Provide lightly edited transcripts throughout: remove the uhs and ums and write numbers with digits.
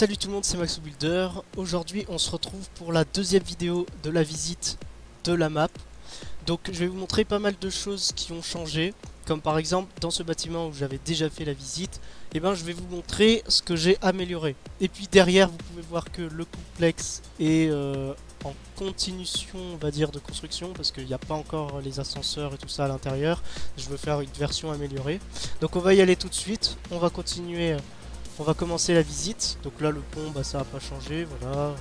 Salut tout le monde, c'est MaxoBuilder. Aujourd'hui on se retrouve pour la deuxième vidéo de la visite de la map. Donc je vais vous montrer pas mal de choses qui ont changé. Comme par exemple dans ce bâtiment où j'avais déjà fait la visite, et ben je vais vous montrer ce que j'ai amélioré. Et puis derrière vous pouvez voir que le complexe est en continuation, on va dire, de construction, parce qu'il n'y a pas encore les ascenseurs et tout ça à l'intérieur. Je veux faire une version améliorée. Donc on va y aller tout de suite, on va continuer. On va commencer la visite. Donc là le pont bah, ça n'a pas changé, voilà,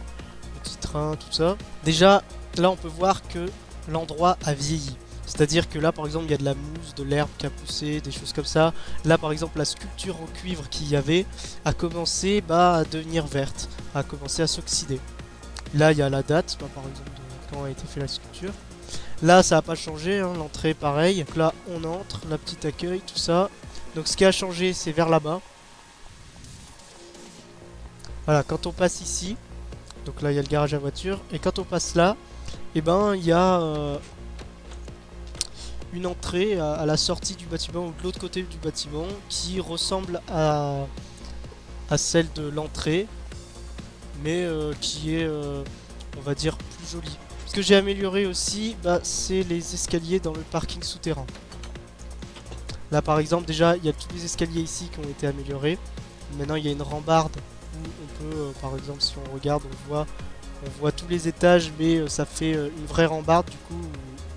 petit train, tout ça. Déjà là on peut voir que l'endroit a vieilli. C'est-à-dire que là par exemple il y a de la mousse, de l'herbe qui a poussé, des choses comme ça. Là par exemple la sculpture en cuivre qu'il y avait a commencé à devenir verte, a commencé à s'oxyder. Là il y a la date par exemple de quand a été fait la sculpture. Là ça n'a pas changé, hein, l'entrée pareil. Donc là on entre, la petite accueil, tout ça. Donc ce qui a changé c'est vers là-bas. Voilà, quand on passe ici, donc là il y a le garage à voiture, et quand on passe là, et ben il y a une entrée à la sortie du bâtiment ou de l'autre côté du bâtiment qui ressemble à celle de l'entrée, mais qui est, on va dire, plus jolie. Ce que j'ai amélioré aussi, c'est les escaliers dans le parking souterrain. Là par exemple, déjà il y a tous les escaliers ici qui ont été améliorés. Maintenant il y a une rambarde où on peut, par exemple, si on regarde, on voit tous les étages, mais ça fait une vraie rambarde du coup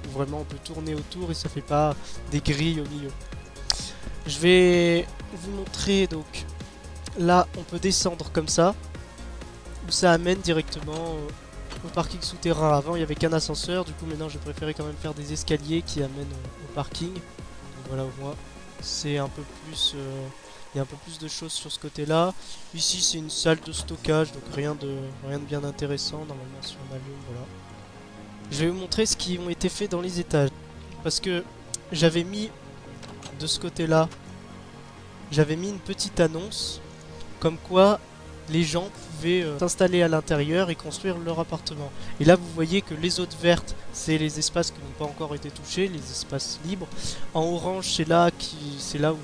où vraiment on peut tourner autour et ça fait pas des grilles au milieu. Je vais vous montrer, donc là on peut descendre comme ça, où ça amène directement au parking souterrain. Avant il n'y avait qu'un ascenseur, du coup maintenant j'ai préféré quand même faire des escaliers qui amènent au parking. Donc voilà, au moins c'est un peu plus... il y a un peu plus de choses sur ce côté-là. Ici, c'est une salle de stockage, donc rien de bien intéressant. Normalement, si on allume, voilà. Je vais vous montrer ce qui ont été faits dans les étages. Parce que j'avais mis de ce côté-là, j'avais mis une petite annonce comme quoi les gens pouvaient s'installer à l'intérieur et construire leur appartement. Et là, vous voyez que les zones vertes, c'est les espaces qui n'ont pas encore été touchés, les espaces libres. En orange, c'est là où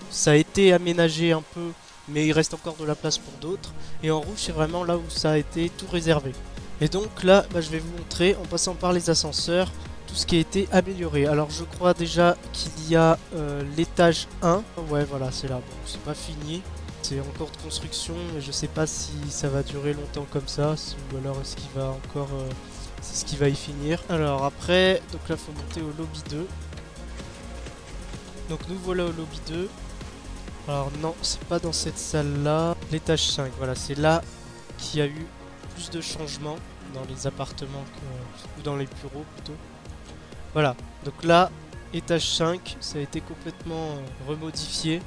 ça a été aménagé un peu, mais il reste encore de la place pour d'autres. Et en rouge, c'est vraiment là où ça a été tout réservé. Et donc là, je vais vous montrer, en passant par les ascenseurs, tout ce qui a été amélioré. Alors je crois déjà qu'il y a l'étage 1. Ouais, voilà, c'est là. Bon, c'est pas fini. C'est en cours de construction, mais je sais pas si ça va durer longtemps comme ça, ou alors est-ce qu'il va encore... c'est ce qui va y finir. Alors après, donc là, il faut monter au lobby 2. Donc nous voilà au lobby 2. Alors non, c'est pas dans cette salle là, l'étage 5, voilà, c'est là qu'il y a eu plus de changements dans les appartements ou dans les bureaux plutôt. Voilà, donc là, étage 5, ça a été complètement remodifié.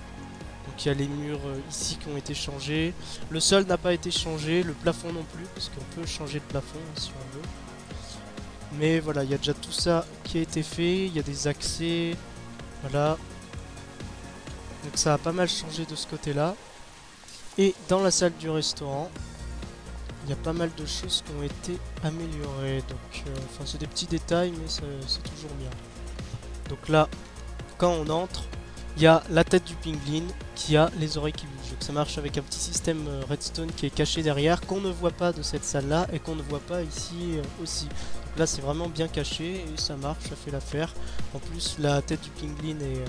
Donc il y a les murs ici qui ont été changés. Le sol n'a pas été changé, le plafond non plus, parce qu'on peut changer de plafond si on veut. Mais voilà, il y a déjà tout ça qui a été fait, il y a des accès, voilà. Donc ça a pas mal changé de ce côté-là. Et dans la salle du restaurant, il y a pas mal de choses qui ont été améliorées. Donc, enfin c'est des petits détails, mais c'est toujours bien. Donc là, quand on entre, il y a la tête du pingouin qui a les oreilles qui bougent. Donc ça marche avec un petit système redstone qui est caché derrière, qu'on ne voit pas de cette salle-là et qu'on ne voit pas ici aussi. Donc là c'est vraiment bien caché et ça marche, ça fait l'affaire. En plus la tête du pingouin et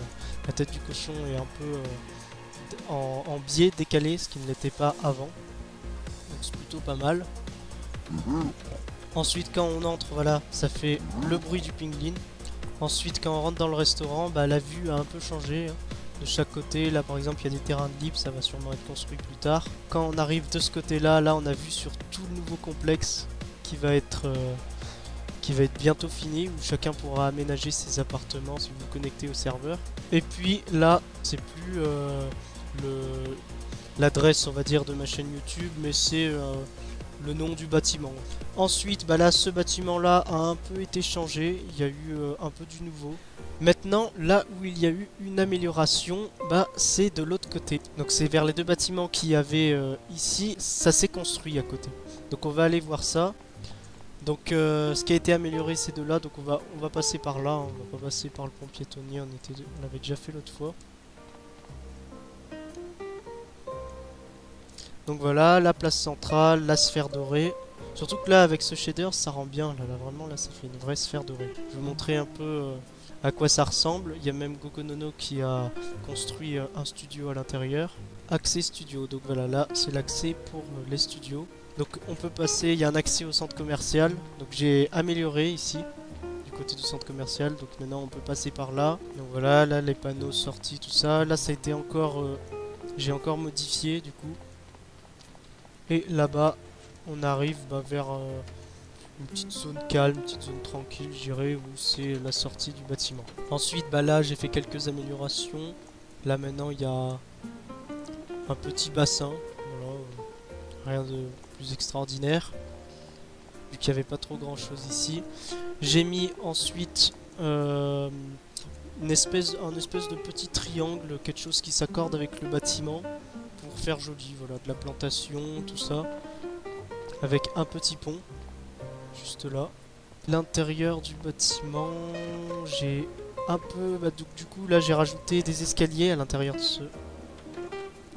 la tête du cochon est un peu en biais décalé, ce qui ne l'était pas avant. Donc c'est plutôt pas mal. Ensuite quand on entre, voilà, ça fait le bruit du pingouin. Ensuite quand on rentre dans le restaurant, la vue a un peu changé hein, de chaque côté. Là par exemple il y a des terrains de libre, ça va sûrement être construit plus tard. Quand on arrive de ce côté là, on a vu sur tout le nouveau complexe qui va être bientôt fini, où chacun pourra aménager ses appartements si vous vous connectez au serveur. Et puis là c'est plus l'adresse on va dire de ma chaîne YouTube, mais c'est le nom du bâtiment. Ensuite, là, ce bâtiment-là a un peu été changé. Il y a eu un peu du nouveau. Maintenant, là où il y a eu une amélioration, c'est de l'autre côté. Donc c'est vers les deux bâtiments qu'il y avait ici, ça s'est construit à côté. Donc on va aller voir ça. Donc ce qui a été amélioré, c'est de là. Donc on va passer par là. On va pas passer par le pont piétonnier. On l'avait déjà fait l'autre fois. Donc voilà, la place centrale, la sphère dorée. Surtout que là, avec ce shader, ça rend bien. Là, vraiment, là, ça fait une vraie sphère dorée. Je vais vous montrer un peu à quoi ça ressemble. Il y a même Gogonono qui a construit un studio à l'intérieur. Accès studio. Donc voilà, là, c'est l'accès pour les studios. Donc on peut passer, il y a un accès au centre commercial. Donc j'ai amélioré ici, du côté du centre commercial. Donc maintenant, on peut passer par là. Donc voilà, là, les panneaux sortis, tout ça. Là, ça a été encore... j'ai encore modifié, du coup. Et là-bas, on arrive vers une petite zone calme, une petite zone tranquille, je dirais, où c'est la sortie du bâtiment. Ensuite, là, j'ai fait quelques améliorations. Là, maintenant, il y a un petit bassin. Voilà, rien de plus extraordinaire, vu qu'il n'y avait pas trop grand-chose ici. J'ai mis ensuite un espèce de petit triangle, quelque chose qui s'accorde avec le bâtiment, pour faire joli, voilà, de la plantation, tout ça, avec un petit pont, juste là. L'intérieur du bâtiment, j'ai un peu... du coup, là, j'ai rajouté des escaliers à l'intérieur de ce...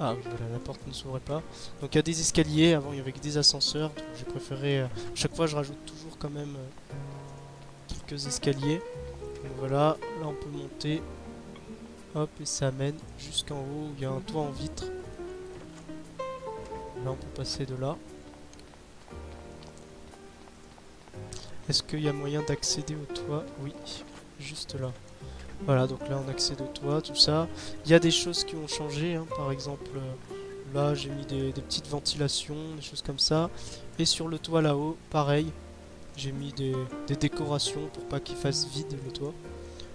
Ah, voilà, la porte ne s'ouvrait pas. Donc, il y a des escaliers, avant, il y avait que des ascenseurs, donc j'ai préféré... chaque fois, je rajoute toujours quand même quelques escaliers. Donc voilà, là, on peut monter. Hop, et ça mène jusqu'en haut, où il y a un toit en vitre. Là, on peut passer de là. Est-ce qu'il y a moyen d'accéder au toit? Oui, juste là. Voilà, donc là, on accède au toit, tout ça. Il y a des choses qui ont changé, hein. Par exemple, là, j'ai mis des petites ventilations, des choses comme ça. Et sur le toit là-haut, pareil, j'ai mis des décorations pour pas qu'il fasse vide le toit.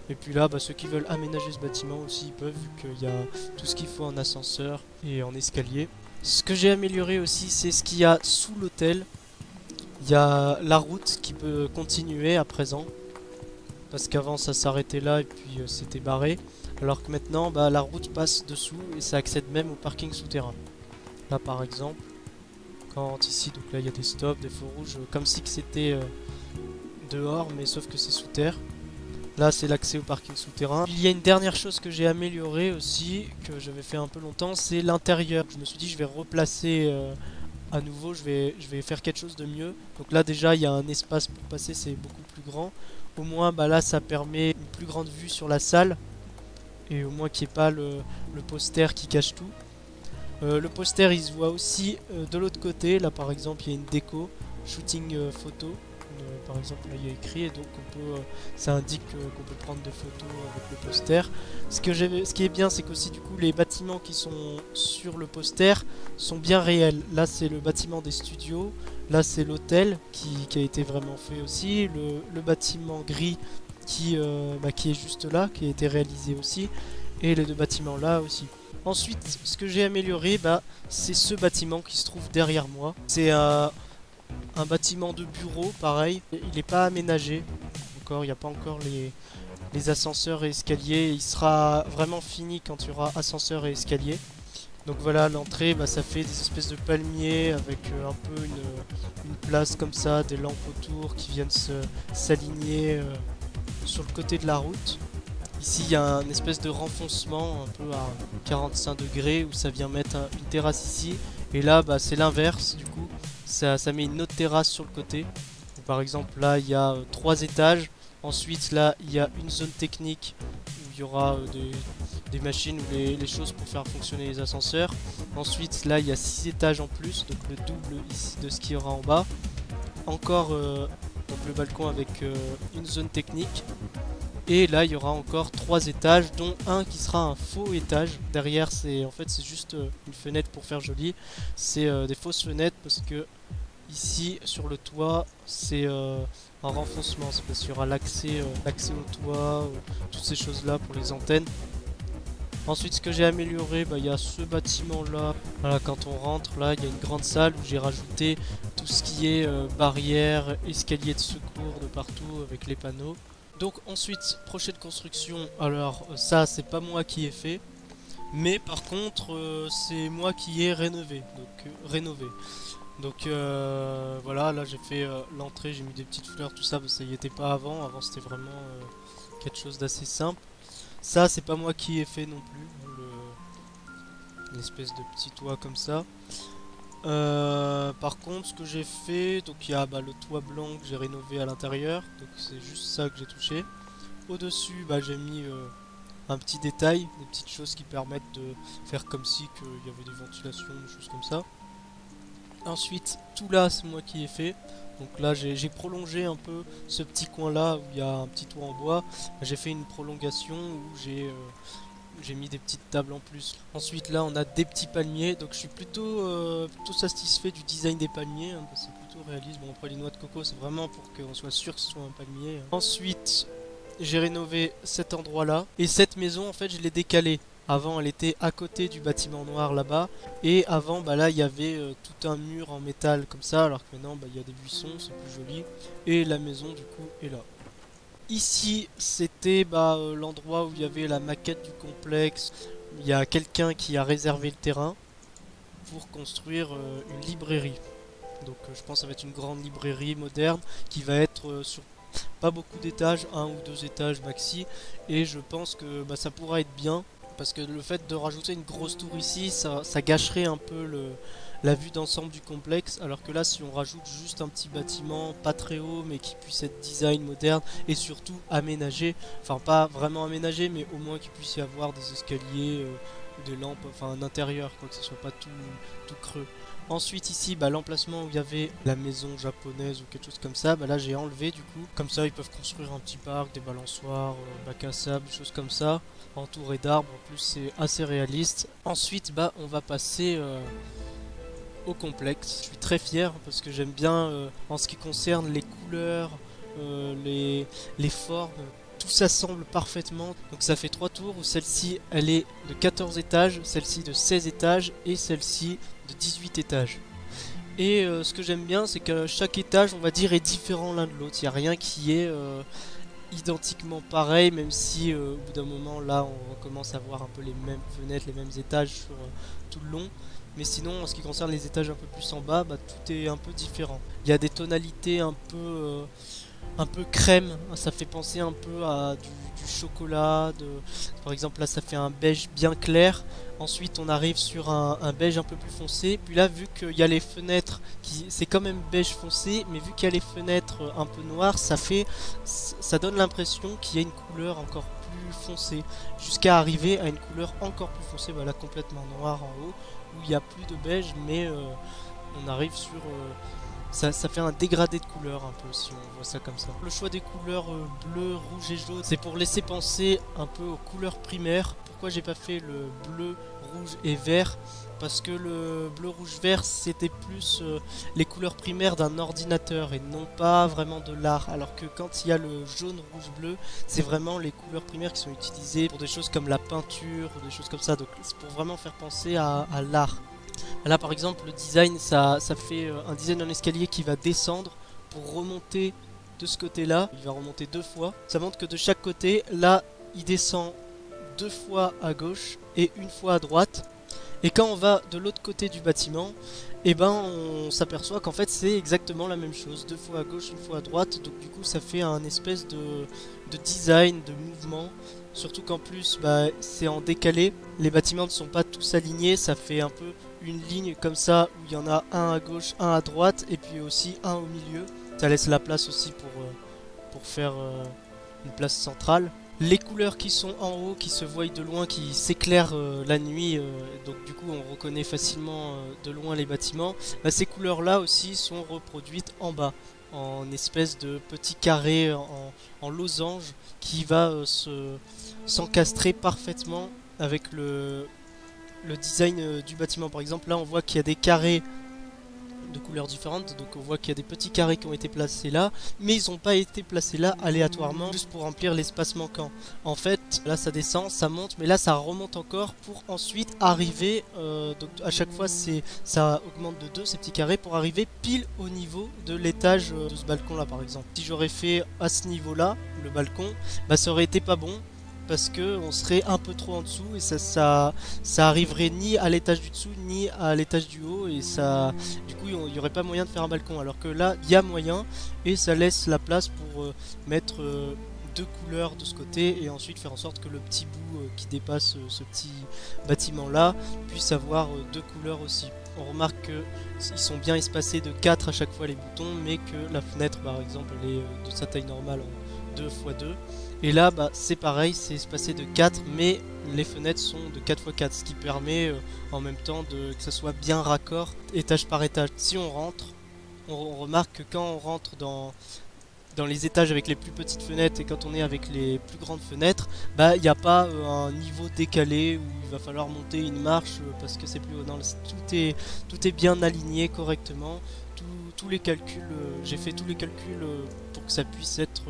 Et puis là, ceux qui veulent aménager ce bâtiment aussi, ils peuvent, vu qu'il y a tout ce qu'il faut en ascenseur et en escalier. Ce que j'ai amélioré aussi, c'est ce qu'il y a sous l'hôtel. Il y a la route qui peut continuer à présent. Parce qu'avant ça s'arrêtait là et puis c'était barré. Alors que maintenant, la route passe dessous et ça accède même au parking souterrain. Là par exemple, quand ici, donc là il y a des stops, des feux rouges, comme si que c'était dehors, mais sauf que c'est sous terre. Là, c'est l'accès au parking souterrain. Il y a une dernière chose que j'ai améliorée aussi, que j'avais fait un peu longtemps, c'est l'intérieur. Je me suis dit, je vais replacer à nouveau, je vais faire quelque chose de mieux. Donc là, déjà, il y a un espace pour passer, c'est beaucoup plus grand. Au moins, là, ça permet une plus grande vue sur la salle. Et au moins qu'il n'y ait pas le poster qui cache tout. Le poster, il se voit aussi de l'autre côté. Là, par exemple, il y a une déco, shooting photo. Par exemple, là il y a écrit et donc on peut, ça indique qu'on peut prendre des photos avec le poster. Ce qui est bien, c'est qu'aussi du coup les bâtiments qui sont sur le poster sont bien réels. Là c'est le bâtiment des studios, là c'est l'hôtel qui a été vraiment fait aussi, le bâtiment gris qui est juste là, qui a été réalisé aussi, et les deux bâtiments là aussi. Ensuite, ce que j'ai amélioré, c'est ce bâtiment qui se trouve derrière moi. C'est un bâtiment de bureau, pareil, il n'est pas aménagé encore, il n'y a pas encore les ascenseurs et escaliers, il sera vraiment fini quand il y aura ascenseur et escalier. Donc voilà, l'entrée, ça fait des espèces de palmiers avec un peu une place comme ça, des lampes autour qui viennent s'aligner sur le côté de la route. Ici, il y a un espèce de renfoncement un peu à 45 degrés où ça vient mettre une terrasse ici. Et là, c'est l'inverse du coup. Ça met une autre terrasse sur le côté. Donc, par exemple, là, il y a 3 étages. Ensuite, là, il y a une zone technique où il y aura des machines ou les choses pour faire fonctionner les ascenseurs. Ensuite, là, il y a 6 étages en plus, donc le double ici de ce qu'il y aura en bas. Encore donc le balcon avec une zone technique. Et là, il y aura encore 3 étages, dont un qui sera un faux étage. Derrière, c'est juste une fenêtre pour faire joli. C'est des fausses fenêtres parce que ici, sur le toit, c'est un renfoncement. C'est parce qu'il y aura l'accès au toit, toutes ces choses-là pour les antennes. Ensuite, ce que j'ai amélioré, il y a ce bâtiment-là. Voilà, quand on rentre, là, il y a une grande salle où j'ai rajouté tout ce qui est barrières, escaliers de secours de partout avec les panneaux. Donc ensuite, prochaine construction, alors ça c'est pas moi qui ai fait, mais par contre c'est moi qui ai rénové. Donc voilà, là j'ai fait l'entrée, j'ai mis des petites fleurs, tout ça, ça y était pas avant c'était vraiment quelque chose d'assez simple. Ça c'est pas moi qui ai fait non plus, l'espèce de petit toit comme ça. Par contre, ce que j'ai fait, donc il y a le toit blanc que j'ai rénové à l'intérieur, donc c'est juste ça que j'ai touché. Au-dessus, j'ai mis un petit détail, des petites choses qui permettent de faire comme si qu'il y avait des ventilations, des choses comme ça. Ensuite, tout là, c'est moi qui ai fait. Donc là, j'ai prolongé un peu ce petit coin là où il y a un petit toit en bois. J'ai fait une prolongation où j'ai mis des petites tables en plus. Ensuite là on a des petits palmiers, donc je suis plutôt satisfait du design des palmiers, hein, c'est plutôt réaliste. Bon après les noix de coco c'est vraiment pour qu'on soit sûr que ce soit un palmier. Ensuite j'ai rénové cet endroit là, et cette maison en fait je l'ai décalée. Avant elle était à côté du bâtiment noir là-bas, et avant là il y avait tout un mur en métal comme ça, alors que maintenant il y a des buissons, c'est plus joli, et la maison du coup est là. Ici, c'était l'endroit où il y avait la maquette du complexe. Il y a quelqu'un qui a réservé le terrain pour construire une librairie. Donc je pense que ça va être une grande librairie moderne qui va être sur pas beaucoup d'étages, un ou deux étages maxi. Et je pense que ça pourra être bien. Parce que le fait de rajouter une grosse tour ici, ça gâcherait un peu la vue d'ensemble du complexe. Alors que là, si on rajoute juste un petit bâtiment, pas très haut, mais qui puisse être design moderne et surtout aménagé, enfin pas vraiment aménagé, mais au moins qu'il puisse y avoir des escaliers, des lampes, enfin un intérieur, quoi, que ce soit pas tout creux. Ensuite ici, l'emplacement où il y avait la maison japonaise ou quelque chose comme ça, là j'ai enlevé du coup. Comme ça ils peuvent construire un petit parc, des balançoires, bac à sable, des choses comme ça, entouré d'arbres. En plus c'est assez réaliste. Ensuite on va passer au complexe. Je suis très fier parce que j'aime bien en ce qui concerne les couleurs, les formes. Tout s'assemble parfaitement. Donc ça fait 3 tours où celle-ci elle est de 14 étages, celle-ci de 16 étages et celle-ci de 18 étages. Et ce que j'aime bien c'est que chaque étage on va dire est différent l'un de l'autre. Il n'y a rien qui est identiquement pareil, même si au bout d'un moment là on commence à voir un peu les mêmes fenêtres, les mêmes étages sur tout le long. Mais sinon en ce qui concerne les étages un peu plus en bas, tout est un peu différent. Il y a des tonalités un peu crème, ça fait penser un peu à du chocolat, par exemple là ça fait un beige bien clair, ensuite on arrive sur un beige un peu plus foncé, puis là vu qu'il y a les fenêtres, c'est quand même beige foncé, mais vu qu'il y a les fenêtres un peu noires, ça donne l'impression qu'il y a une couleur encore plus foncée, jusqu'à arriver à une couleur encore plus foncée, là complètement noire en haut, où il n'y a plus de beige, mais on arrive sur... ça fait un dégradé de couleurs un peu si on voit ça comme ça. Le choix des couleurs bleu, rouge et jaune, c'est pour laisser penser un peu aux couleurs primaires. Pourquoi j'ai pas fait le bleu, rouge et vert? Parce que le bleu, rouge, vert c'était plus les couleurs primaires d'un ordinateur et non pas vraiment de l'art. Alors que quand il y a le jaune, rouge, bleu, c'est vraiment les couleurs primaires qui sont utilisées pour des choses comme la peinture, des choses comme ça. Donc c'est pour vraiment faire penser à l'art. Là par exemple le design ça fait un design d'un escalier qui va descendre pour remonter de ce côté là, il va remonter 2 fois. Ça montre que de chaque côté, là il descend 2 fois à gauche et 1 fois à droite. Et quand on va de l'autre côté du bâtiment, on s'aperçoit qu'en fait c'est exactement la même chose, 2 fois à gauche, 1 fois à droite. Donc du coup ça fait un espèce de design, de mouvement. Surtout qu'en plus c'est en décalé, les bâtiments ne sont pas tous alignés, ça fait un peu une ligne comme ça où il y en a un à gauche, un à droite et puis aussi un au milieu. Ça laisse la place aussi pour faire une place centrale. Les couleurs qui sont en haut, qui se voient de loin, qui s'éclairent la nuit, donc du coup on reconnaît facilement de loin les bâtiments, ces couleurs là aussi sont reproduites en bas, en espèce de petit carré en losange qui va s'encastrer parfaitement avec le design du bâtiment. Par exemple là on voit qu'il y a des carrés de couleurs différentes, donc on voit qu'il y a des petits carrés qui ont été placés là, mais ils n'ont pas été placés là aléatoirement juste pour remplir l'espace manquant. En fait là ça descend, ça monte, mais là ça remonte encore pour ensuite arriver, donc à chaque fois ça augmente de 2 ces petits carrés pour arriver pile au niveau de l'étage de ce balcon là par exemple. Si j'aurais fait à ce niveau là le balcon, ça aurait été pas bon, parce que on serait un peu trop en dessous et ça arriverait ni à l'étage du dessous ni à l'étage du haut, et ça du coup il n'y aurait pas moyen de faire un balcon, alors que là il y a moyen et ça laisse la place pour mettre 2 couleurs de ce côté et ensuite faire en sorte que le petit bout qui dépasse ce petit bâtiment là puisse avoir 2 couleurs aussi. on remarque que ils sont bien espacés de 4 à chaque fois les boutons, mais que la fenêtre par exemple elle est de sa taille normale en 2x2. Et là c'est pareil, c'est espacé de 4, mais les fenêtres sont de 4x4, ce qui permet en même temps que ça soit bien raccord étage par étage. Si on rentre, on remarque que quand on rentre dans les étages avec les plus petites fenêtres et quand on est avec les plus grandes fenêtres, il n'y a pas un niveau décalé où il va falloir monter une marche parce que c'est plus haut. Non, tout est bien aligné correctement. Tous les calculs, j'ai fait tous les calculs pour que ça puisse être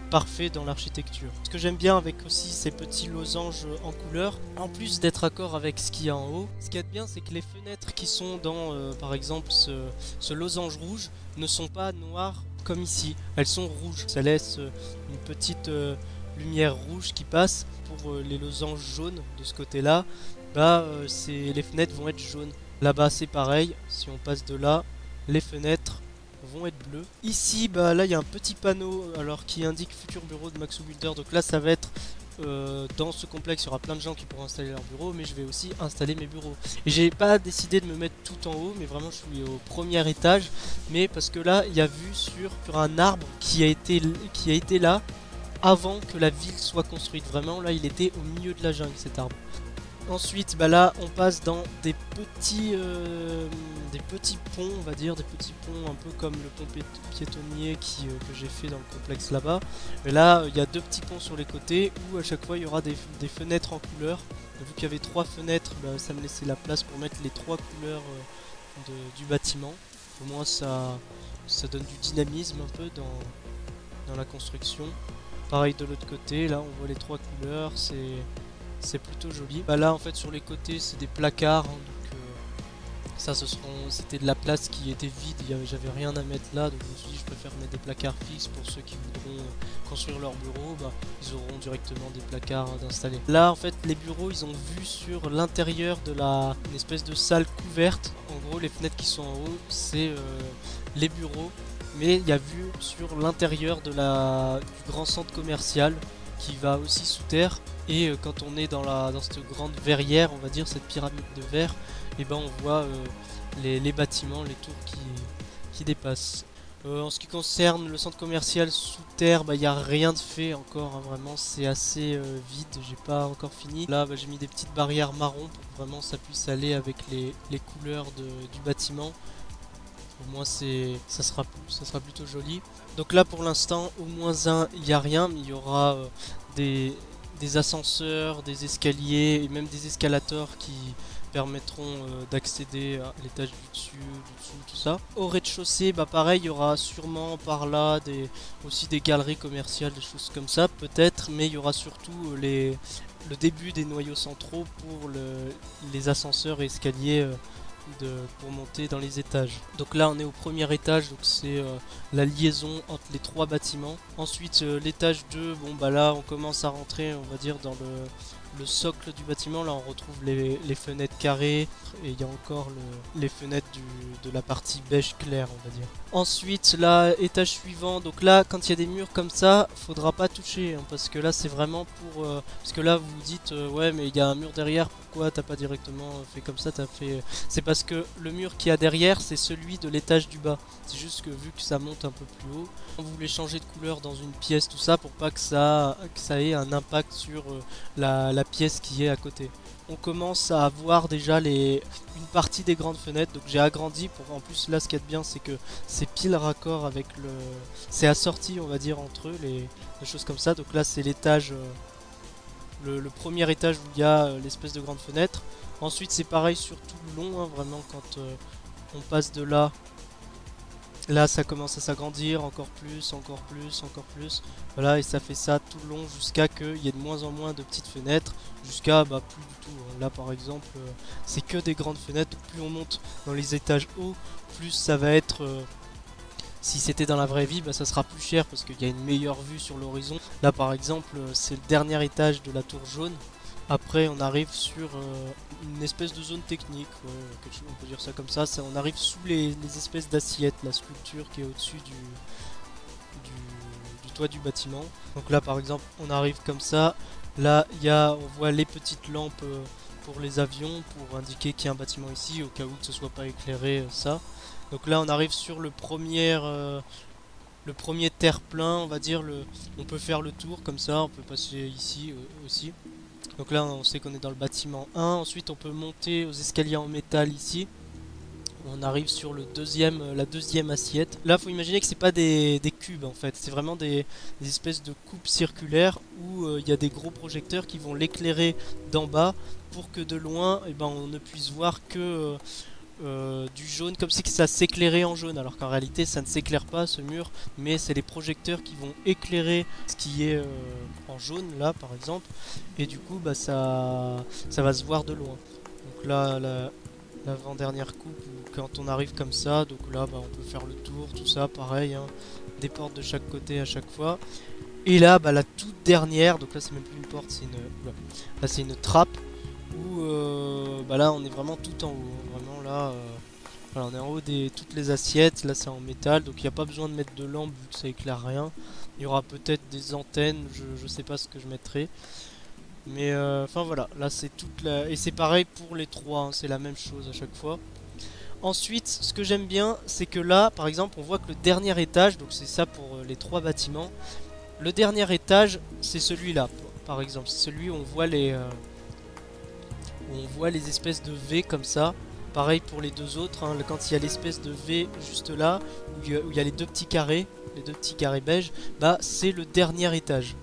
parfait dans l'architecture. Ce que j'aime bien avec aussi ces petits losanges en couleur, en plus d'être accord avec ce qu'il y a en haut, ce qui est bien, c'est que les fenêtres qui sont dans par exemple ce losange rouge ne sont pas noires comme ici, elles sont rouges. Ça laisse une petite lumière rouge qui passe. Pour les losanges jaunes de ce côté là, les fenêtres vont être jaunes. Là-bas c'est pareil, si on passe de là, les fenêtres vont être bleues. Ici là il y a un petit panneau alors qui indique futur bureau de Maxo Builder. Donc là ça va être dans ce complexe, il y aura plein de gens qui pourront installer leur bureau, mais je vais aussi installer mes bureaux. Et j'ai pas décidé de me mettre tout en haut, mais vraiment je suis au premier étage, mais parce que là il y a vue sur un arbre qui a été là avant que la ville soit construite. Vraiment là il était au milieu de la jungle cet arbre. Ensuite, là, on passe dans des petits ponts, on va dire, des petits ponts un peu comme le pont piétonnier que j'ai fait dans le complexe là-bas. Mais là, il y a deux petits ponts sur les côtés où à chaque fois il y aura des fenêtres en couleur. Vu qu'il y avait 3 fenêtres, ça me laissait la place pour mettre les 3 couleurs du bâtiment. Au moins, ça donne du dynamisme un peu dans la construction. Pareil de l'autre côté, là, on voit les 3 couleurs, c'est plutôt joli. Là en fait sur les côtés c'est des placards, hein, donc ça c'était de la place qui était vide, j'avais rien à mettre là, donc je me suis dit je préfère mettre des placards fixes pour ceux qui voudront construire leur bureau, ils auront directement des placards d'installer. Là en fait les bureaux ils ont vue sur l'intérieur de une espèce de salle couverte. En gros les fenêtres qui sont en haut c'est les bureaux, mais il y a vue sur l'intérieur du grand centre commercial qui va aussi sous terre. Et quand on est dans cette grande verrière, on va dire, cette pyramide de verre, et on voit les bâtiments, les tours qui dépassent. En ce qui concerne le centre commercial sous terre, il n'y a rien de fait encore, hein, vraiment c'est assez vide, j'ai pas encore fini. Là j'ai mis des petites barrières marron pour que vraiment ça puisse aller avec les couleurs du bâtiment. Au moins ça sera plutôt joli. Donc là pour l'instant au -1 il n'y a rien, mais il y aura des ascenseurs, des escaliers et même des escalators qui permettront d'accéder à l'étage du dessus, du dessous, tout ça. Au rez-de-chaussée, pareil, il y aura sûrement par là aussi des galeries commerciales, des choses comme ça, peut-être, mais il y aura surtout le début des noyaux centraux pour les ascenseurs et escaliers pour monter dans les étages. Donc là on est au premier étage, donc c'est la liaison entre les 3 bâtiments. Ensuite l'étage 2, là on commence à rentrer on va dire dans le socle du bâtiment. Là on retrouve les fenêtres carrées et il y a encore les fenêtres de la partie beige clair on va dire. Ensuite là étage suivant, donc là quand il y a des murs comme ça faudra pas toucher hein, parce que là c'est vraiment pour parce que là vous vous dites ouais mais il y a un mur derrière, pourquoi t'as pas directement fait comme ça, c'est parce que le mur qu'il y a derrière c'est celui de l'étage du bas. C'est juste que vu que ça monte un peu plus haut, on voulait changer de couleur dans une pièce tout ça pour pas que ça ait un impact sur la pièce qui est à côté. On commence à avoir déjà une partie des grandes fenêtres, donc j'ai agrandi en plus là ce qu'il y a de bien c'est que c'est pile raccord avec c'est assorti on va dire entre eux, les choses comme ça. Donc là c'est l'étage le premier étage où il y a l'espèce de grande fenêtre. Ensuite c'est pareil sur tout le long hein, vraiment quand on passe de là ça commence à s'agrandir encore plus, encore plus, encore plus. Voilà, et ça fait ça tout le long jusqu'à qu'il y ait de moins en moins de petites fenêtres, jusqu'à plus du tout. Là par exemple, c'est que des grandes fenêtres. Plus on monte dans les étages hauts, plus ça va être... si c'était dans la vraie vie, ça sera plus cher parce qu'il y a une meilleure vue sur l'horizon. Là par exemple, c'est le dernier étage de la tour jaune. Après on arrive sur une espèce de zone technique, on peut dire ça comme ça, on arrive sous les espèces d'assiettes, la sculpture qui est au-dessus du toit du bâtiment. Donc là par exemple on arrive comme ça, là on voit les petites lampes pour les avions, pour indiquer qu'il y a un bâtiment ici, au cas où que ce soit pas éclairé, ça. Donc là on arrive sur le premier terre-plein, on va dire, on peut faire le tour comme ça, on peut passer ici aussi. Donc là on sait qu'on est dans le bâtiment 1, ensuite on peut monter aux escaliers en métal ici. On arrive sur la deuxième assiette. Là, faut imaginer que c'est pas des cubes en fait, c'est vraiment des espèces de coupes circulaires où il y a des gros projecteurs qui vont l'éclairer d'en bas pour que de loin, eh ben, on ne puisse voir que du jaune, comme si que ça s'éclairait en jaune, alors qu'en réalité ça ne s'éclaire pas ce mur, mais c'est les projecteurs qui vont éclairer ce qui est en jaune là par exemple, et du coup bah, ça va se voir de loin. Donc là, l'avant-dernière coupe, quand on arrive comme ça, donc là bah, on peut faire le tour, tout ça pareil, hein, des portes de chaque côté à chaque fois. Et là bah, la toute dernière, donc là c'est même plus une porte, c'est là c'est une trappe où bah là on est vraiment tout en haut, vraiment là voilà, on est en haut de toutes les assiettes, là c'est en métal, donc il n'y a pas besoin de mettre de lampe vu que ça éclaire rien. Il y aura peut-être des antennes, je sais pas ce que je mettrai. Mais enfin voilà, là c'est toute la... Et c'est pareil pour les trois, hein, c'est la même chose à chaque fois. Ensuite, ce que j'aime bien, c'est que là, par exemple, on voit que le dernier étage, donc c'est ça pour les trois bâtiments, le dernier étage, c'est celui-là, par exemple. C'est celui où on voit les espèces de V comme ça. Pareil pour les deux autres, hein, quand il y a l'espèce de V juste là, où il y a les deux petits carrés beige, bah c'est le dernier étage.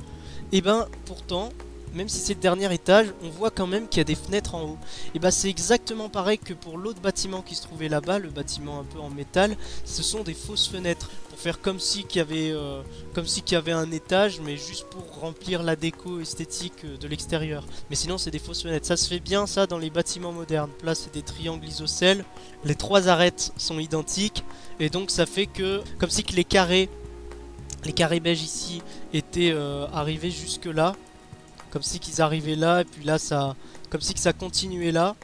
Et ben pourtant, même si c'est le dernier étage, on voit quand même qu'il y a des fenêtres en haut. Et bah c'est exactement pareil que pour l'autre bâtiment qui se trouvait là-bas, le bâtiment un peu en métal, ce sont des fausses fenêtres, pour faire comme si qu'il y avait un étage, mais juste pour remplir la déco esthétique de l'extérieur. Mais sinon c'est des fausses fenêtres. Ça se fait bien ça dans les bâtiments modernes. Là c'est des triangles isocèles, les trois arêtes sont identiques, et donc ça fait que, comme si que les carrés beiges ici étaient arrivés jusque là, comme si qu'ils arrivaient là, et puis là ça, comme si que ça continuait là.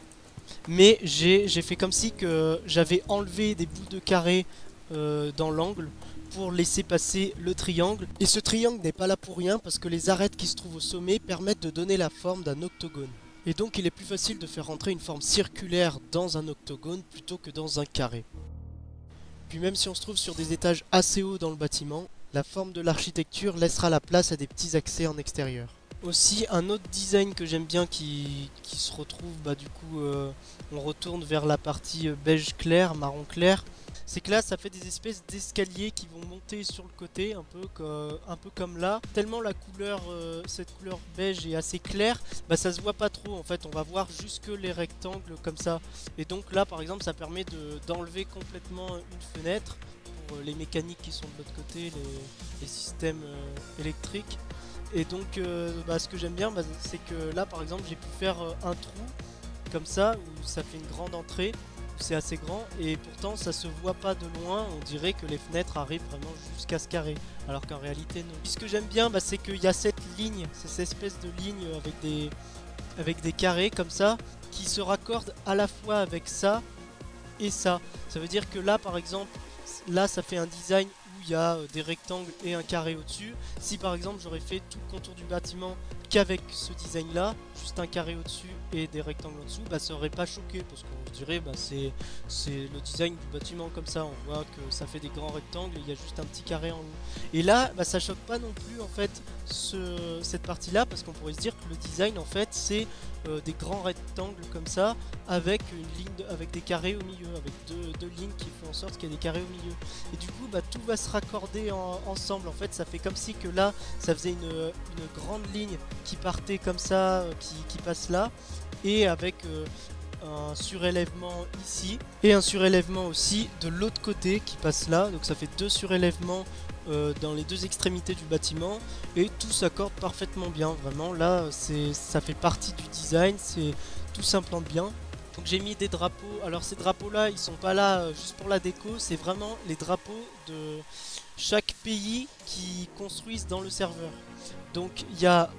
Mais j'ai fait comme si que j'avais enlevé des bouts de carré dans l'angle pour laisser passer le triangle. Et ce triangle n'est pas là pour rien, parce que les arêtes qui se trouvent au sommet permettent de donner la forme d'un octogone. Et donc il est plus facile de faire rentrer une forme circulaire dans un octogone plutôt que dans un carré. Puis même si on se trouve sur des étages assez hauts dans le bâtiment, la forme de l'architecture laissera la place à des petits accès en extérieur. Aussi, un autre design que j'aime bien qui se retrouve, bah du coup, on retourne vers la partie beige clair, marron clair. C'est que là, ça fait des espèces d'escaliers qui vont monter sur le côté, un peu comme là. Tellement la couleur, cette couleur beige est assez claire, bah ça se voit pas trop. En fait, on va voir jusque les rectangles comme ça. Et donc là, par exemple, ça permet d'enlever complètement une fenêtre pour les mécaniques qui sont de l'autre côté, les systèmes électriques. Et donc bah, ce que j'aime bien, bah, c'est que là par exemple j'ai pu faire un trou comme ça où ça fait une grande entrée, c'est assez grand, et pourtant ça se voit pas de loin, on dirait que les fenêtres arrivent vraiment jusqu'à ce carré, alors qu'en réalité non. Et ce que j'aime bien, bah, c'est qu'il y a cette ligne, cette espèce de ligne avec des carrés comme ça, qui se raccordent à la fois avec ça et ça. Ça veut dire que là par exemple, là ça fait un design il y a des rectangles et un carré au-dessus. Si par exemple j'aurais fait tout le contour du bâtiment qu'avec ce design là, juste un carré au-dessus et des rectangles en-dessous, bah ça aurait pas choqué, parce qu'on dirait bah c'est le design du bâtiment comme ça, on voit que ça fait des grands rectangles et il y a juste un petit carré en haut. Et là bah ça choque pas non plus en fait cette partie là, parce qu'on pourrait se dire que le design en fait c'est des grands rectangles comme ça avec une ligne avec des carrés au milieu, avec deux lignes qui font en sorte qu'il y a des carrés au milieu. Et du coup bah tout va se raccorder ensemble, en fait ça fait comme si que là ça faisait une grande ligne qui partait comme ça, qui passe là, et avec un surélèvement ici et un surélèvement aussi de l'autre côté qui passe là, donc ça fait deux surélèvements dans les deux extrémités du bâtiment, et tout s'accorde parfaitement bien. Vraiment là ça fait partie du design, tout s'implante bien. Donc j'ai mis des drapeaux, alors ces drapeaux là ils sont pas là juste pour la déco, c'est vraiment les drapeaux de chaque pays qui construisent dans le serveur. Donc il y a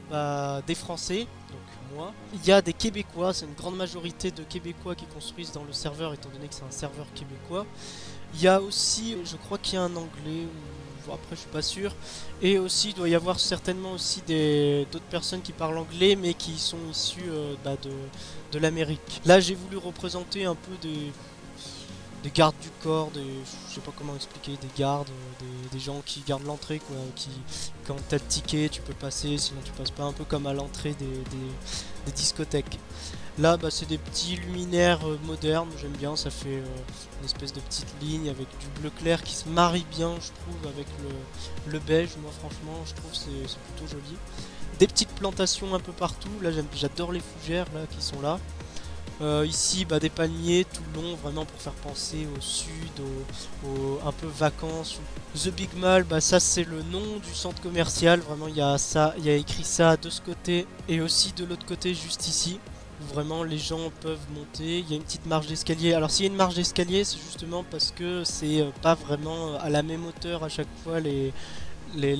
des Français, donc moi, il y a des Québécois, c'est une grande majorité de Québécois qui construisent dans le serveur étant donné que c'est un serveur québécois. Il y a aussi, je crois qu'il y a un Anglais, ou après je suis pas sûr. Et aussi il doit y avoir certainement aussi d'autres personnes qui parlent anglais mais qui sont issues de l'Amérique. Là j'ai voulu représenter un peu des gardes du corps, je sais pas comment expliquer, des gardes, des gens qui gardent l'entrée quoi, qui quand t'as le ticket tu peux passer, sinon tu passes pas, un peu comme à l'entrée des discothèques. Là c'est des petits luminaires modernes, j'aime bien, ça fait une espèce de petite ligne avec du bleu clair qui se marie bien je trouve avec le beige, moi franchement je trouve c'est plutôt joli. Des petites plantations un peu partout, là j'adore les fougères là qui sont là. Ici des palmiers tout le long vraiment pour faire penser au sud, un peu vacances. The Big Mall, ça c'est le nom du centre commercial, vraiment il y a ça, il y a écrit ça de ce côté et aussi de l'autre côté juste ici où vraiment les gens peuvent monter. Il y a une petite marche d'escalier, alors s'il y a une marche d'escalier c'est justement parce que c'est pas vraiment à la même hauteur à chaque fois les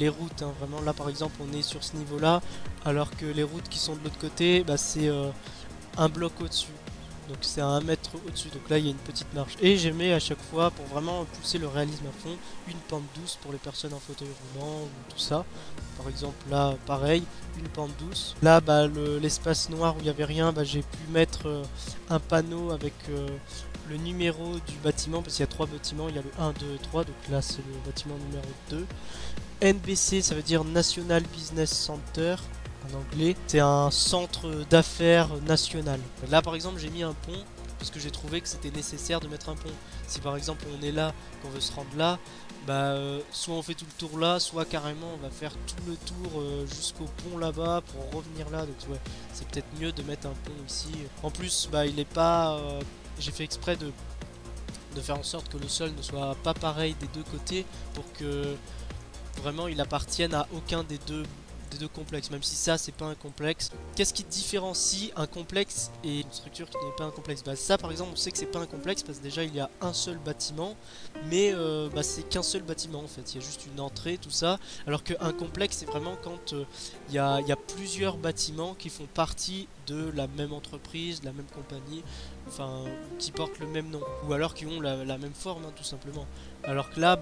routes, hein. Vraiment là par exemple on est sur ce niveau là alors que les routes qui sont de l'autre côté c'est un bloc au-dessus. Donc c'est à 1 mètre au-dessus, donc là il y a une petite marche. Et j'ai mis à chaque fois, pour vraiment pousser le réalisme à fond, une pente douce pour les personnes en fauteuil roulant ou tout ça. Par exemple là pareil, une pente douce. Là l'espace noir où il n'y avait rien, j'ai pu mettre un panneau avec le numéro du bâtiment, parce qu'il y a 3 bâtiments, il y a le 1, 2 et 3, donc là c'est le bâtiment numéro 2. NBC ça veut dire National Business Center. En anglais, c'est un centre d'affaires national. Là par exemple j'ai mis un pont parce que j'ai trouvé que c'était nécessaire de mettre un pont. Si par exemple on est là, qu'on veut se rendre là, soit on fait tout le tour là, soit carrément on va faire tout le tour jusqu'au pont là-bas pour revenir là. Donc ouais, c'est peut-être mieux de mettre un pont ici. En plus il est pas... j'ai fait exprès de faire en sorte que le sol ne soit pas pareil des deux côtés pour que vraiment il appartienne à aucun des deux complexes, même si ça c'est pas un complexe. Qu'est-ce qui différencie un complexe et une structure qui n'est pas un complexe? Ça par exemple on sait que c'est pas un complexe parce que déjà il y a un seul bâtiment, mais c'est qu'un seul bâtiment en fait, il y a juste une entrée, tout ça, alors qu'un complexe c'est vraiment quand il y a plusieurs bâtiments qui font partie de la même entreprise, de la même compagnie, enfin qui portent le même nom, ou alors qui ont la même forme, hein, tout simplement. Alors que là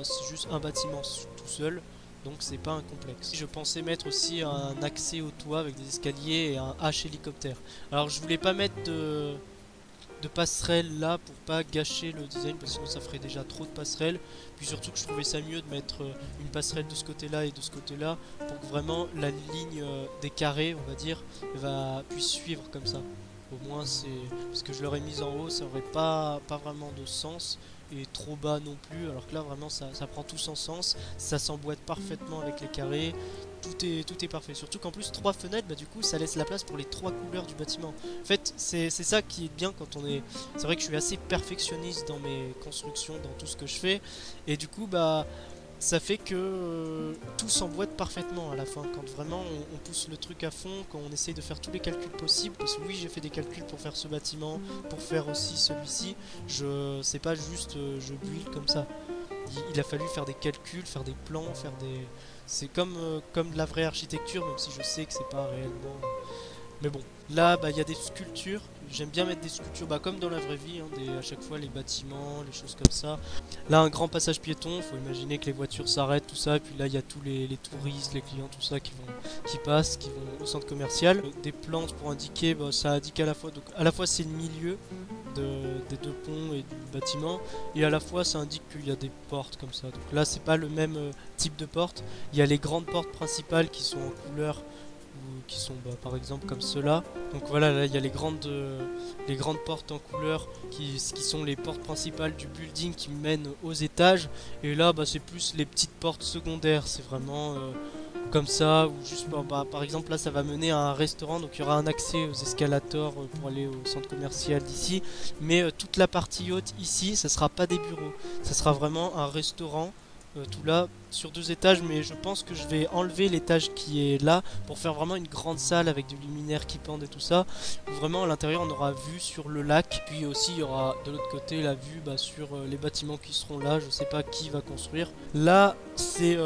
c'est juste un bâtiment tout seul. Donc c'est pas un complexe. Je pensais mettre aussi un accès au toit avec des escaliers et un H hélicoptère. Alors je voulais pas mettre de passerelle là pour pas gâcher le design parce que sinon ça ferait déjà trop de passerelles. Puis surtout que je trouvais ça mieux de mettre une passerelle de ce côté là et de ce côté là pour que vraiment la ligne des carrés on va dire puisse suivre comme ça. Au moins c'est... parce que je l'aurais mise en haut ça aurait pas vraiment de sens. Et trop bas non plus, alors que là vraiment ça prend tout son sens, ça s'emboîte parfaitement avec les carrés, tout est parfait. Surtout qu'en plus 3 fenêtres, du coup ça laisse la place pour les 3 couleurs du bâtiment. En fait c'est ça qui est bien quand on est... C'est vrai que je suis assez perfectionniste dans mes constructions, dans tout ce que je fais, et du coup ça fait que tout s'emboîte parfaitement à la fin, quand vraiment on pousse le truc à fond, quand on essaye de faire tous les calculs possibles, parce que oui j'ai fait des calculs pour faire ce bâtiment, pour faire aussi celui-ci, c'est pas juste je build comme ça, il a fallu faire des calculs, faire des plans, c'est comme de la vraie architecture, même si je sais que c'est pas réellement... Mais bon, là il y a des sculptures, j'aime bien mettre des sculptures comme dans la vraie vie, hein, à chaque fois les bâtiments, les choses comme ça. Là un grand passage piéton, faut imaginer que les voitures s'arrêtent, tout ça, et puis là il y a tous les touristes, les clients, tout ça qui passent, qui vont au centre commercial. Des plantes pour indiquer, ça indique à la fois, donc à la fois c'est le milieu des deux ponts et du bâtiment, et à la fois ça indique qu'il y a des portes comme ça. Donc là c'est pas le même type de porte, il y a les grandes portes principales qui sont en couleur, qui sont par exemple comme ceux-là. Donc voilà, là il y a les grandes portes en couleur qui sont les portes principales du building qui mènent aux étages, et là c'est plus les petites portes secondaires, c'est vraiment comme ça, ou juste par exemple là ça va mener à un restaurant, donc il y aura un accès aux escalators pour aller au centre commercial d'ici, mais toute la partie haute ici ça sera pas des bureaux, ça sera vraiment un restaurant. Tout là sur 2 étages, mais je pense que je vais enlever l'étage qui est là pour faire vraiment une grande salle avec des luminaires qui pendent et tout ça, où vraiment à l'intérieur on aura vue sur le lac, puis aussi il y aura de l'autre côté la vue sur les bâtiments qui seront là. Je sais pas qui va construire là, c'est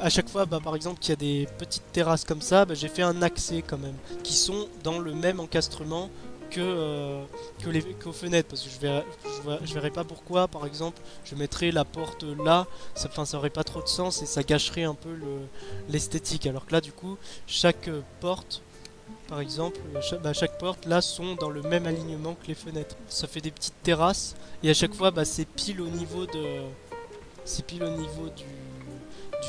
à chaque fois par exemple qu'il y a des petites terrasses comme ça, j'ai fait un accès quand même qui sont dans le même encastrement qu'aux fenêtres, parce que je verrais pas pourquoi par exemple je mettrais la porte là, ça aurait pas trop de sens et ça gâcherait un peu l'esthétique, alors que là du coup chaque porte par exemple, chaque porte là sont dans le même alignement que les fenêtres. Ça fait des petites terrasses et à chaque fois c'est pile au niveau du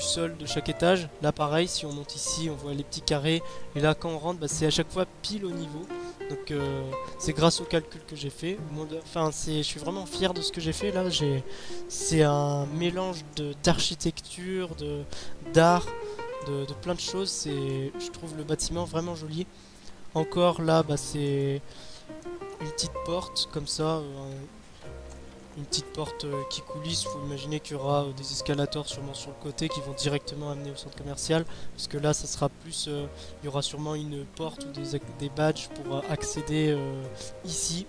sol de chaque étage. Là pareil, si on monte ici, on voit les petits carrés et là quand on rentre, c'est à chaque fois pile au niveau. Donc c'est grâce au calcul que j'ai fait. Enfin, je suis vraiment fier de ce que j'ai fait là. C'est un mélange d'architecture, d'art, de plein de choses. Je trouve le bâtiment vraiment joli. Encore là, c'est une petite porte comme ça, une petite porte qui coulisse. Faut imaginer qu'il y aura des escalators sûrement sur le côté qui vont directement amener au centre commercial, parce que là ça sera plus, il y aura sûrement une porte ou des badges pour accéder ici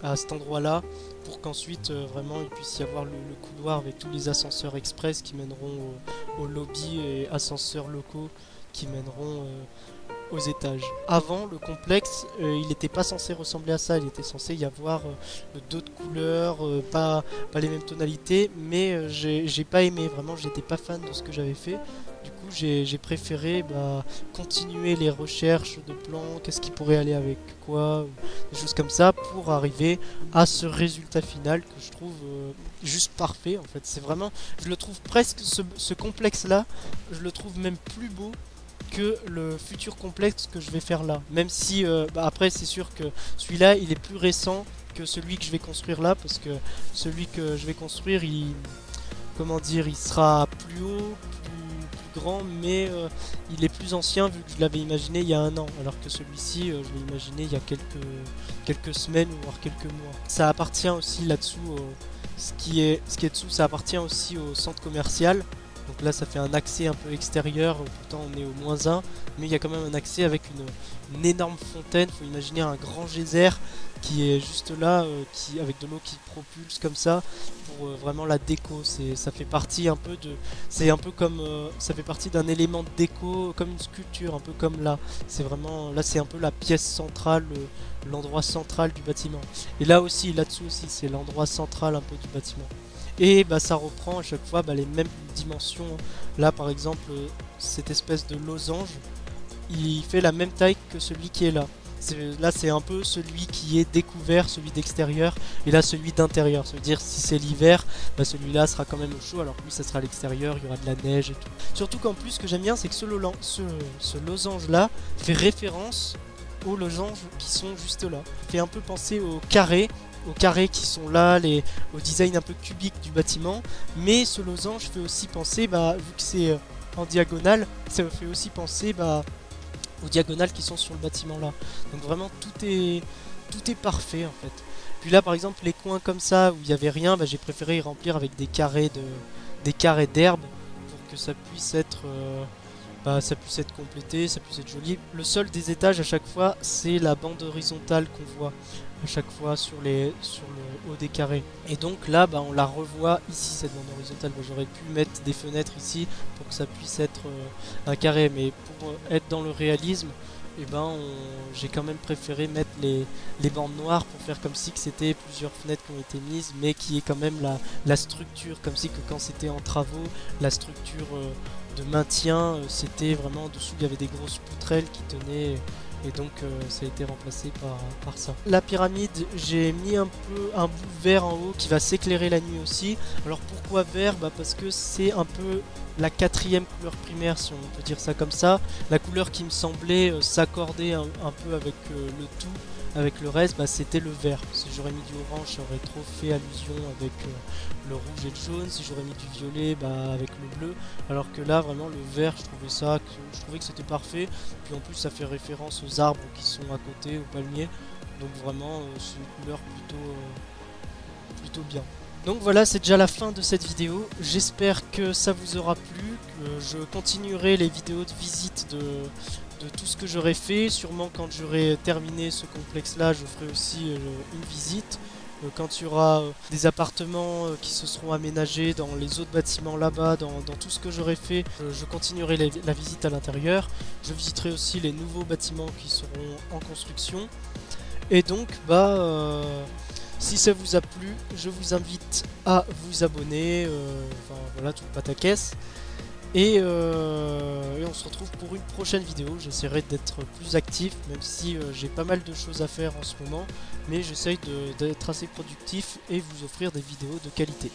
à cet endroit là, pour qu'ensuite vraiment il puisse y avoir le couloir avec tous les ascenseurs express qui mèneront au lobby et ascenseurs locaux qui mèneront aux étages. Avant, le complexe, il n'était pas censé ressembler à ça, il était censé y avoir d'autres couleurs, pas les mêmes tonalités, mais j'ai pas aimé, vraiment j'étais pas fan de ce que j'avais fait. Du coup j'ai préféré continuer les recherches de plans, qu'est-ce qui pourrait aller avec quoi, des choses comme ça, pour arriver à ce résultat final que je trouve juste parfait en fait. C'est vraiment, je le trouve presque, ce complexe là, je le trouve même plus beau que le futur complexe que je vais faire là. Même si après c'est sûr que celui-là il est plus récent que celui que je vais construire là, parce que celui que je vais construire il sera plus haut, plus grand, mais il est plus ancien vu que je l'avais imaginé il y a 1 an, alors que celui-ci je l'ai imaginé il y a quelques semaines ou voire quelques mois. Ça appartient aussi là-dessous, ce qui est dessous, ça appartient aussi au centre commercial. Donc là ça fait un accès un peu extérieur, pourtant on est au -1, mais il y a quand même un accès avec une énorme fontaine. Faut imaginer un grand geyser qui est juste là, avec de l'eau qui propulse comme ça, pour vraiment la déco. Ça fait partie un peu c'est un peu comme, ça fait partie d'un élément de déco, comme une sculpture, un peu comme là. C'est vraiment, là c'est un peu la pièce centrale, l'endroit central du bâtiment. Et là aussi, là-dessous aussi, c'est l'endroit central un peu du bâtiment. Et ça reprend à chaque fois les mêmes dimensions. Là par exemple, cette espèce de losange, il fait la même taille que celui qui est là. Là c'est un peu celui qui est découvert, celui d'extérieur, et là celui d'intérieur. Ça veut dire si c'est l'hiver, celui-là sera quand même au chaud, alors que lui ça sera à l'extérieur, il y aura de la neige et tout. Surtout qu'en plus, ce que j'aime bien, c'est que ce losange là fait référence aux losanges qui sont juste là. Il fait un peu penser aux carrés qui sont là, au design un peu cubique du bâtiment, mais ce losange fait aussi penser, vu que c'est en diagonale, ça fait aussi penser aux diagonales qui sont sur le bâtiment là. Donc vraiment tout est parfait en fait. Puis là par exemple les coins comme ça où il n'y avait rien, j'ai préféré y remplir avec des carrés d'herbe pour que ça puisse être complété, ça puisse être joli. Le sol des étages à chaque fois c'est la bande horizontale qu'on voit à chaque fois sur le haut des carrés. Et donc là on la revoit ici, cette bande horizontale. J'aurais pu mettre des fenêtres ici pour que ça puisse être un carré, mais pour être dans le réalisme, j'ai quand même préféré mettre les bandes noires pour faire comme si que c'était plusieurs fenêtres qui ont été mises, mais qui est quand même la structure, comme si que quand c'était en travaux, la structure de maintien, c'était vraiment dessous, il y avait des grosses poutrelles qui tenaient, et donc ça a été remplacé par ça. La pyramide, j'ai mis un bout vert en haut qui va s'éclairer la nuit aussi. Alors pourquoi vert? Parce que c'est un peu la 4e couleur primaire, si on peut dire ça comme ça. La couleur qui me semblait s'accorder un peu avec le tout, avec le reste, c'était le vert. Si j'aurais mis du orange, ça aurait trop fait allusion avec le rouge et le jaune. Si j'aurais mis du violet, avec le bleu. Alors que là, vraiment, le vert, je trouvais que c'était parfait. Puis en plus, ça fait référence aux arbres qui sont à côté, aux palmiers. Donc vraiment, c'est une couleur plutôt bien. Donc voilà, c'est déjà la fin de cette vidéo. J'espère que ça vous aura plu, que je continuerai les vidéos de visite de tout ce que j'aurai fait. Sûrement quand j'aurai terminé ce complexe là, je ferai aussi une visite. Quand il y aura des appartements qui se seront aménagés dans les autres bâtiments là-bas, dans tout ce que j'aurai fait, je continuerai la visite à l'intérieur. Je visiterai aussi les nouveaux bâtiments qui seront en construction. Et donc, si ça vous a plu, je vous invite à vous abonner, enfin voilà, tout le pataquès. Et on se retrouve pour une prochaine vidéo. J'essaierai d'être plus actif, même si j'ai pas mal de choses à faire en ce moment. Mais j'essaye d'être assez productif et vous offrir des vidéos de qualité.